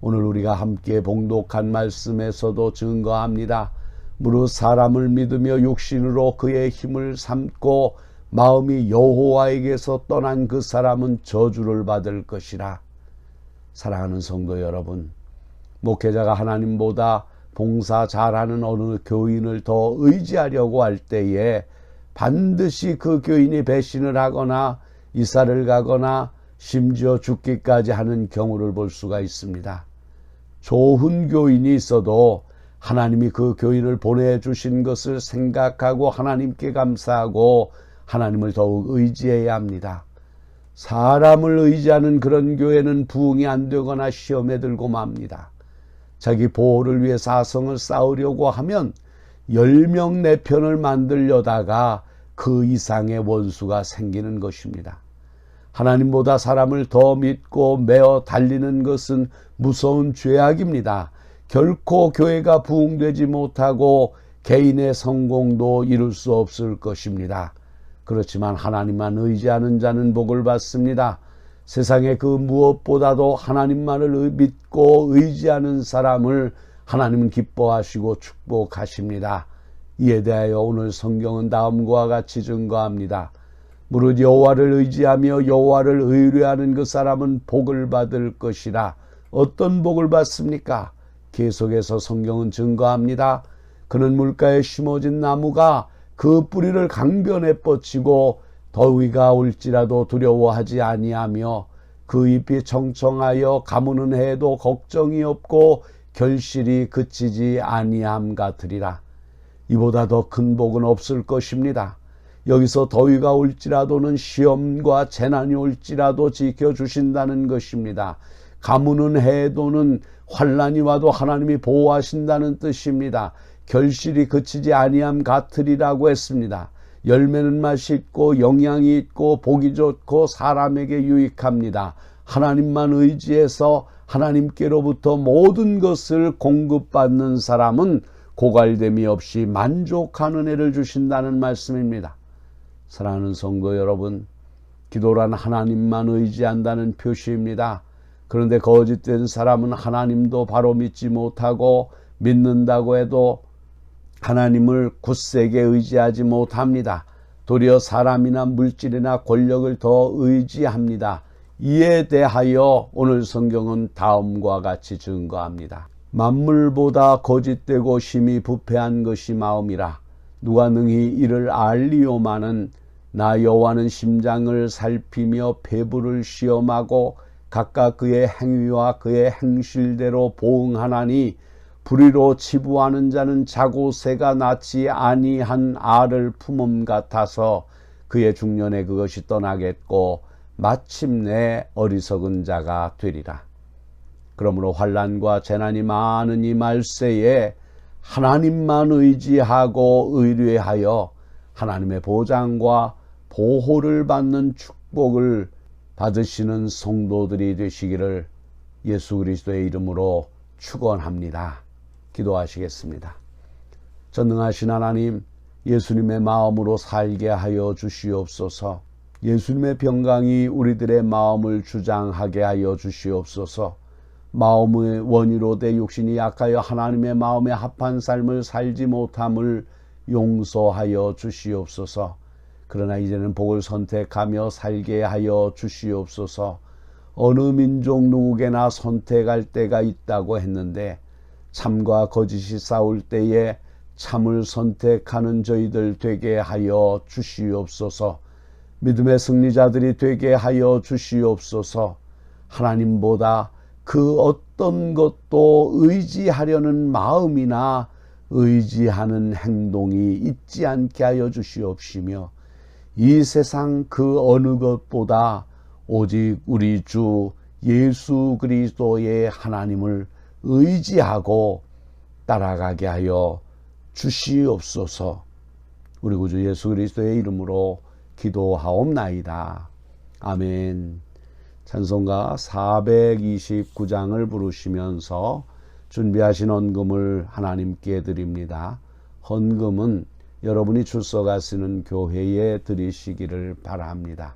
Speaker 2: 오늘 우리가 함께 봉독한 말씀에서도 증거합니다. 무릇 사람을 믿으며 육신으로 그의 힘을 삼고 마음이 여호와에게서 떠난 그 사람은 저주를 받을 것이라. 사랑하는 성도 여러분, 목회자가 하나님보다 봉사 잘하는 어느 교인을 더 의지하려고 할 때에 반드시 그 교인이 배신을 하거나 이사를 가거나 심지어 죽기까지 하는 경우를 볼 수가 있습니다. 좋은 교인이 있어도 하나님이 그 교인을 보내주신 것을 생각하고 하나님께 감사하고 하나님을 더욱 의지해야 합니다. 사람을 의지하는 그런 교회는 부흥이 안 되거나 시험에 들고 맙니다. 자기 보호를 위해 사성을 쌓으려고 하면 10명 내 편을 만들려다가 그 이상의 원수가 생기는 것입니다. 하나님보다 사람을 더 믿고 매어 달리는 것은 무서운 죄악입니다. 결코 교회가 부흥되지 못하고 개인의 성공도 이룰 수 없을 것입니다. 그렇지만 하나님만 의지하는 자는 복을 받습니다. 세상의 그 무엇보다도 하나님만을 믿고 의지하는 사람을 하나님은 기뻐하시고 축복하십니다. 이에 대하여 오늘 성경은 다음과 같이 증거합니다. 무릇 여호와를 의지하며 여호와를 의뢰하는 그 사람은 복을 받을 것이라. 어떤 복을 받습니까? 계속해서 성경은 증거합니다. 그는 물가에 심어진 나무가 그 뿌리를 강변에 뻗치고 더위가 올지라도 두려워하지 아니하며 그 잎이 청청하여 가무는 해도 걱정이 없고 결실이 그치지 아니함 같으리라. 이보다 더 큰 복은 없을 것입니다. 여기서 더위가 올지라도는 시험과 재난이 올지라도 지켜주신다는 것입니다. 가무는 해도는 환난이 와도 하나님이 보호하신다는 뜻입니다. 결실이 그치지 아니함 같으리라고 했습니다. 열매는 맛있고 영양이 있고 보기 좋고 사람에게 유익합니다. 하나님만 의지해서 하나님께로부터 모든 것을 공급받는 사람은 고갈됨이 없이 만족하는 애를 주신다는 말씀입니다. 사랑하는 성도 여러분, 기도란 하나님만 의지한다는 표시입니다. 그런데 거짓된 사람은 하나님도 바로 믿지 못하고 믿는다고 해도 하나님을 굳세게 의지하지 못합니다. 도리어 사람이나 물질이나 권력을 더 의지합니다. 이에 대하여 오늘 성경은 다음과 같이 증거합니다. 만물보다 거짓되고 심히 부패한 것이 마음이라. 누가 능히 이를 알리오마는 나 여호와는 심장을 살피며 배부를 시험하고 각각 그의 행위와 그의 행실대로 보응하나니 불의로 치부하는 자는 자고 새가 낳지 아니한 알을 품음 같아서 그의 중년에 그것이 떠나겠고 마침내 어리석은 자가 되리라. 그러므로 환난과 재난이 많은 이 말세에 하나님만 의지하고 의뢰하여 하나님의 보장과 보호를 받는 축복을 받으시는 성도들이 되시기를 예수 그리스도의 이름으로 축원합니다. 기도하시겠습니다. 전능하신 하나님, 예수님의 마음으로 살게 하여 주시옵소서. 예수님의 평강이 우리들의 마음을 주장하게 하여 주시옵소서. 마음의 원이로 내 육신이 약하여 하나님의 마음에 합한 삶을 살지 못함을 용서하여 주시옵소서. 그러나 이제는 복을 선택하며 살게 하여 주시옵소서. 어느 민족 누구에게나 선택할 때가 있다고 했는데 참과 거짓이 싸울 때에 참을 선택하는 저희들 되게 하여 주시옵소서. 믿음의 승리자들이 되게 하여 주시옵소서. 하나님보다 그 어떤 것도 의지하려는 마음이나 의지하는 행동이 있지 않게 하여 주시옵시며 이 세상 그 어느 것보다 오직 우리 주 예수 그리스도의 하나님을 의지하고 따라가게 하여 주시옵소서. 우리 구주 예수 그리스도의 이름으로 기도하옵나이다. 아멘. 찬송가 429장을 부르시면서 준비하신 헌금을 하나님께 드립니다. 헌금은 여러분이 출석하시는 교회에 드리시기를 바랍니다.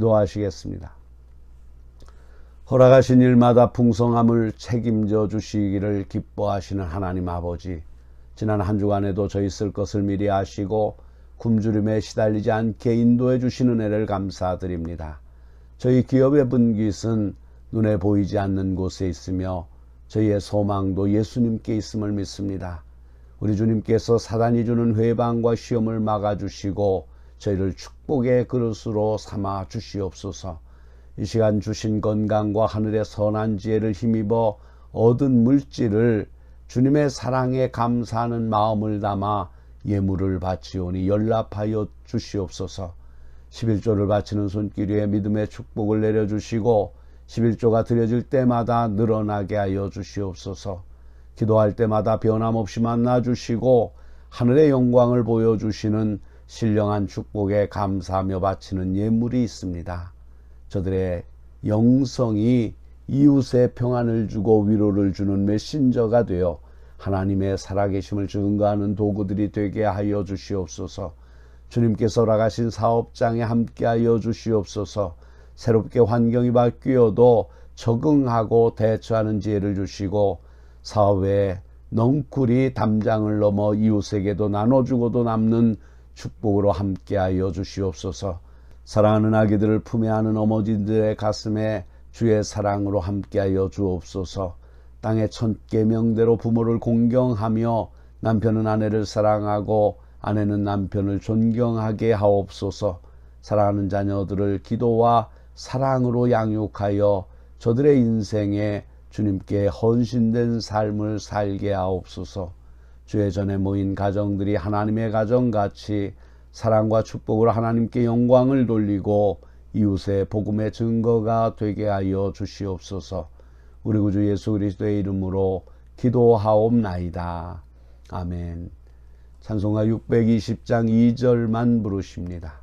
Speaker 2: 기도하시겠습니다. 허락하신 일마다 풍성함을 책임져 주시기를 기뻐하시는 하나님 아버지, 지난 한 주간에도 저희 쓸 것을 미리 아시고 굶주림에 시달리지 않게 인도해 주시는 은혜를 감사드립니다. 저희 기업의 분깃은 눈에 보이지 않는 곳에 있으며 저희의 소망도 예수님께 있음을 믿습니다. 우리 주님께서 사단이 주는 회방과 시험을 막아주시고 저희를 축복의 그릇으로 삼아 주시옵소서. 이 시간 주신 건강과 하늘의 선한 지혜를 힘입어 얻은 물질을 주님의 사랑에 감사하는 마음을 담아 예물을 바치오니 연락하여 주시옵소서. 11조를 바치는 손길 위에 믿음의 축복을 내려주시고 11조가 드려질 때마다 늘어나게 하여 주시옵소서. 기도할 때마다 변함없이 만나주시고 하늘의 영광을 보여주시는 신령한 축복에 감사하며 바치는 예물이 있습니다. 저들의 영성이 이웃의 평안을 주고 위로를 주는 메신저가 되어 하나님의 살아계심을 증거하는 도구들이 되게 하여 주시옵소서. 주님께서 허락하신 사업장에 함께하여 주시옵소서. 새롭게 환경이 바뀌어도 적응하고 대처하는 지혜를 주시고 사업에 넝쿨이 담장을 넘어 이웃에게도 나눠주고도 남는 축복으로 함께하여 주시옵소서. 사랑하는 아기들을 품에 안은 어머니들의 가슴에 주의 사랑으로 함께하여 주옵소서. 땅의 천계명대로 부모를 공경하며 남편은 아내를 사랑하고 아내는 남편을 존경하게 하옵소서. 사랑하는 자녀들을 기도와 사랑으로 양육하여 저들의 인생에 주님께 헌신된 삶을 살게 하옵소서. 주의 전에 모인 가정들이 하나님의 가정같이 사랑과 축복으로 하나님께 영광을 돌리고 이웃의 복음의 증거가 되게 하여 주시옵소서. 우리 구주 예수 그리스도의 이름으로 기도하옵나이다. 아멘. 찬송가 620장 2절만 부르십니다.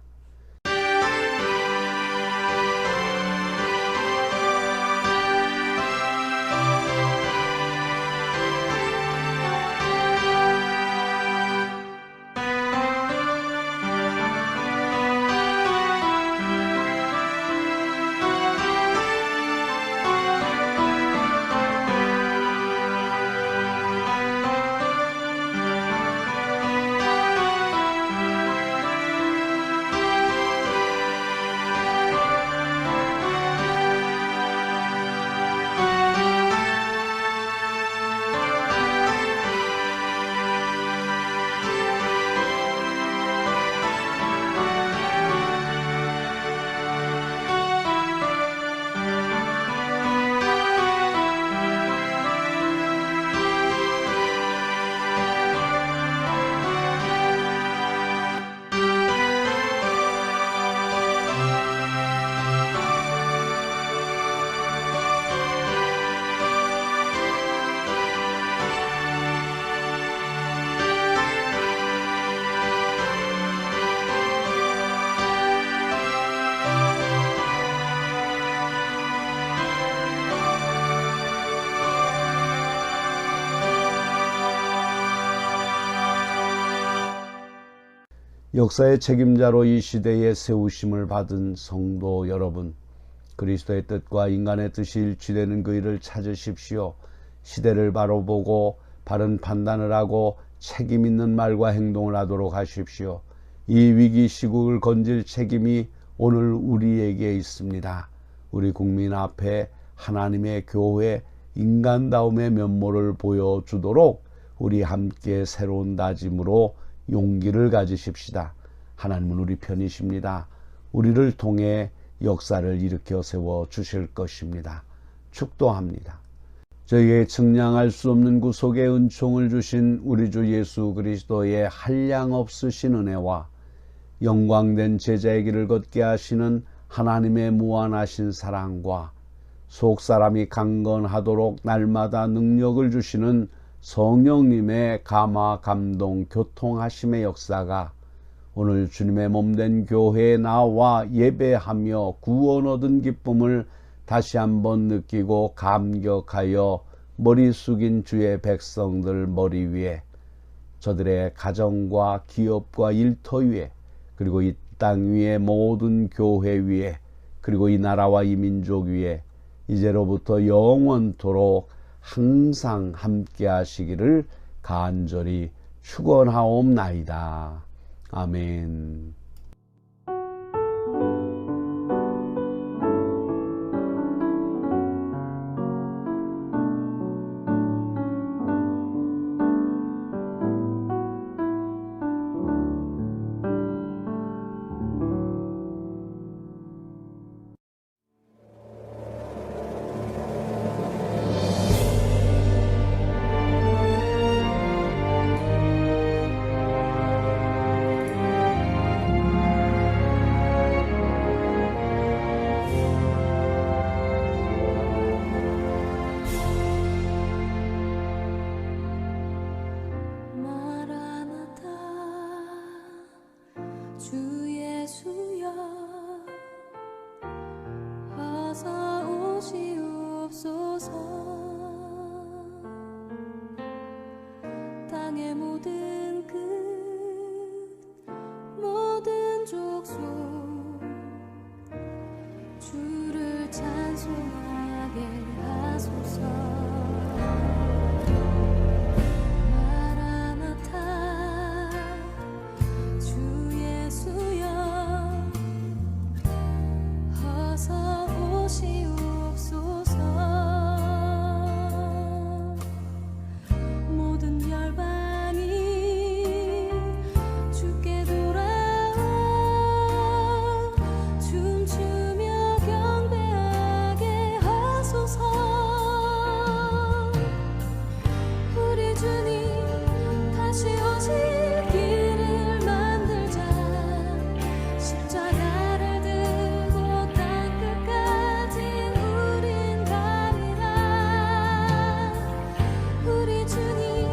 Speaker 2: 역사의 책임자로 이 시대에 세우심을 받은 성도 여러분, 그리스도의 뜻과 인간의 뜻이 일치되는 그 일을 찾으십시오. 시대를 바로 보고 바른 판단을 하고 책임 있는 말과 행동을 하도록 하십시오. 이 위기 시국을 건질 책임이 오늘 우리에게 있습니다. 우리 국민 앞에 하나님의 교회 인간다움의 면모를 보여주도록 우리 함께 새로운 다짐으로 용기를 가지십시다. 하나님은 우리 편이십니다. 우리를 통해 역사를 일으켜 세워 주실 것입니다. 축도합니다. 저희에게 측량할 수 없는 구속의 은총을 주신 우리 주 예수 그리스도의 한량없으신 은혜와 영광된 제자의 길을 걷게 하시는 하나님의 무한하신 사랑과 속사람이 강건하도록 날마다 능력을 주시는 성령님의 감화, 감동, 교통하심의 역사가 오늘 주님의 몸된 교회에 나와 예배하며 구원 얻은 기쁨을 다시 한번 느끼고 감격하여 머리 숙인 주의 백성들 머리 위에, 저들의 가정과 기업과 일터 위에, 그리고 이 땅 위에 모든 교회 위에, 그리고 이 나라와 이 민족 위에 이제로부터 영원토록 항상 함께 하시기를 간절히 축원하옵나이다. 아멘.
Speaker 1: 땅의 모든 끝 모든 족속 주를 찬송하게 하소서. 마라나타 주 예수여 어서 오시옵소서. 모든 열방이 주께 돌아와 춤추며 경배하게 하소서. 우리 주님 다시 오실 길을 만들자. 십자가를 들고 땅끝까지 우린 가리라. 우리 주님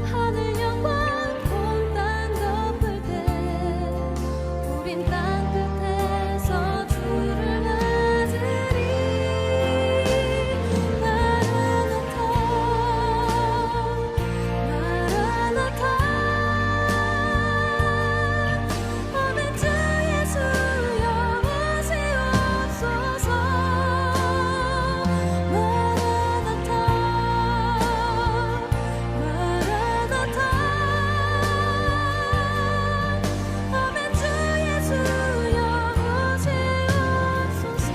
Speaker 1: 하늘 영광 온 땅 덮을 때 우린 땅끝에서 주를 맞으리. 마라나타 마라나타 아멘. 주 예수여 오시옵소서. 마라나타 마라나타 아멘. 주 예수여 오시옵소서.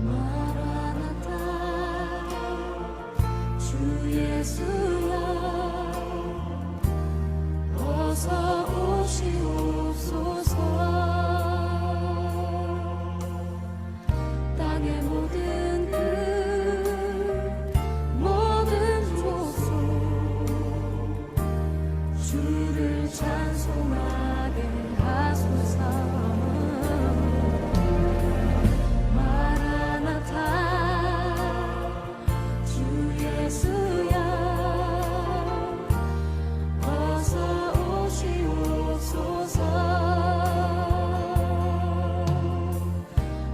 Speaker 1: 마라나타 주 예수여 어서 오시옵소서. 땅의 모든 끝 모든 족속 주를 찬송하게 하소서. 마라나타 주 예수여 어서 오시옵소서.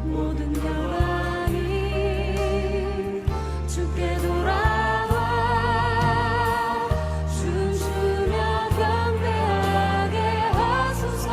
Speaker 1: 모든 열방이 주께 돌아와 춤추며 경배하게 하소서.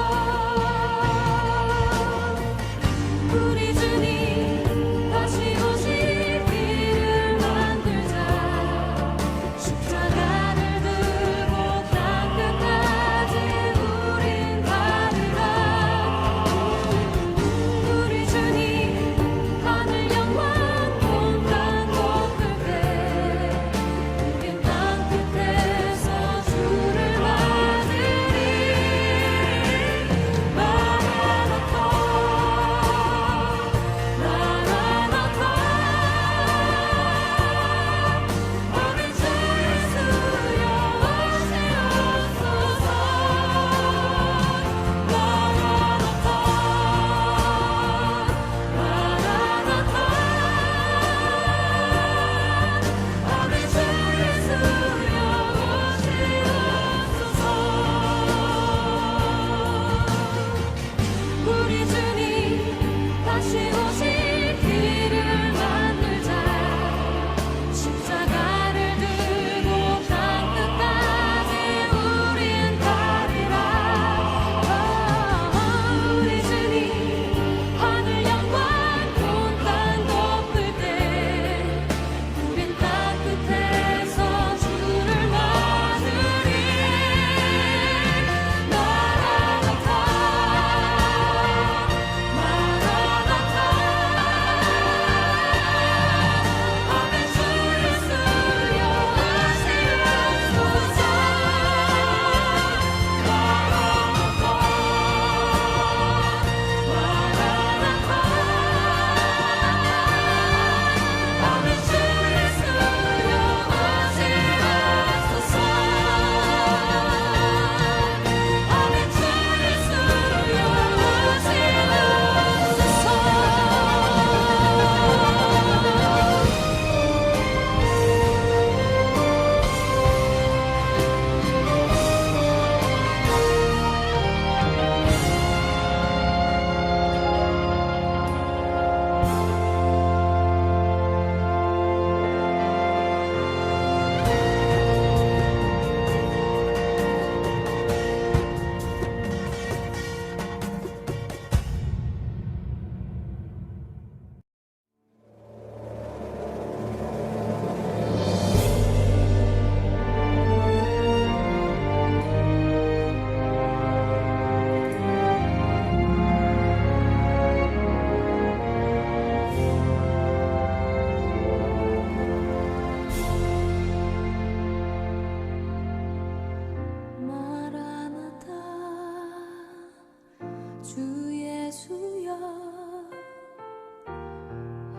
Speaker 1: 주 예수여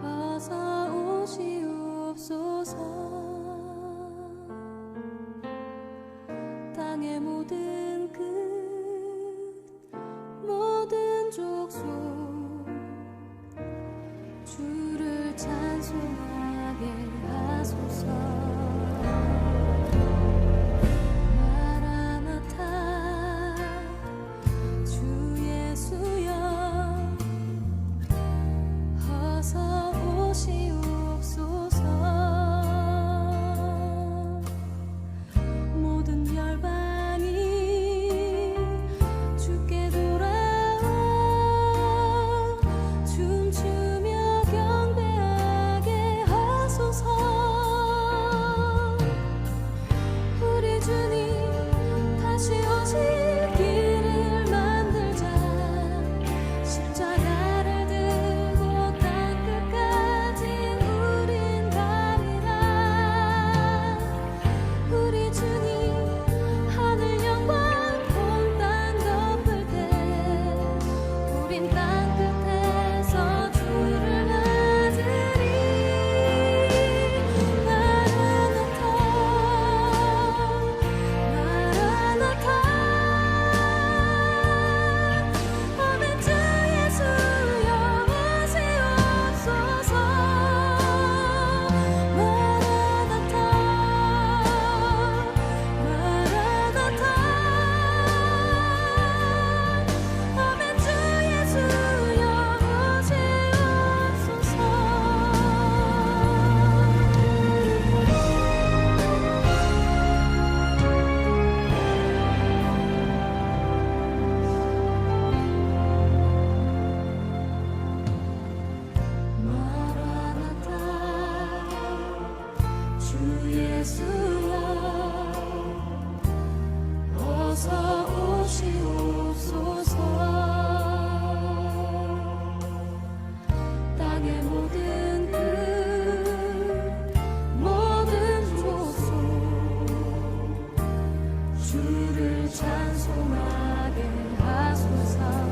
Speaker 1: 어서 오시옵소서. 땅의 모든 끝 모든 족속 주를 찬송하게 하소서. 마라나타 주 예수여 어서 오시옵소서. 모든 열방이 주께 돌아와 춤추며 경배하게 하소서. 우리 주님 다시 오실 길을 만들자. 십자가를 들고 땅끝까지 우린 가리라. 우리 주님 하늘 영광 온 땅 덮을 때 우린 땅끝에서 주를 맞으리. 마라나타 마라나타 아멘. 주 예수여 오시옵소서. 마라나타 마라나타 아멘. 주 예수여 오시옵소서. 마라나타 주 예수여 어서 오시옵소서. 땅의 모든 끝 모든 족속 주를 찬송하게 하소서.